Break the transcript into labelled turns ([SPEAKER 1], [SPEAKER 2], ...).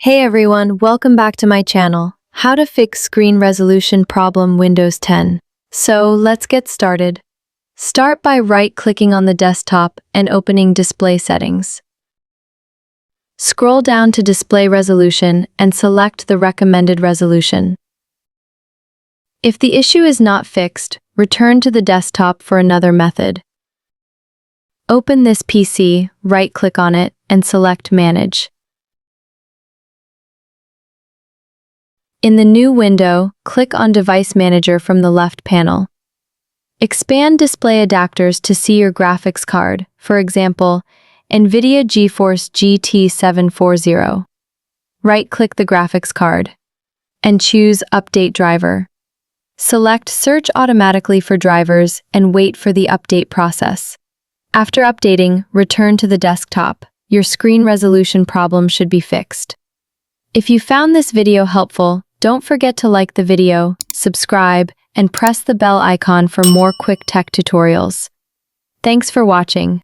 [SPEAKER 1] Hey everyone, welcome back to my channel, How to Fix Screen Resolution Problem Windows 10. So let's get started. Start by right-clicking on the desktop and opening Display Settings. Scroll down to Display Resolution and select the recommended resolution. If the issue is not fixed, return to the desktop for another method. Open this PC, right-click on it, and select Manage. In the new window, click on Device Manager from the left panel. Expand Display Adapters to see your graphics card, for example, NVIDIA GeForce GT 740. Right-click the graphics card and choose Update Driver. Select Search automatically for drivers and wait for the update process. After updating, return to the desktop. Your screen resolution problem should be fixed. If you found this video helpful, don't forget to like the video, subscribe, and press the bell icon for more quick tech tutorials. Thanks for watching.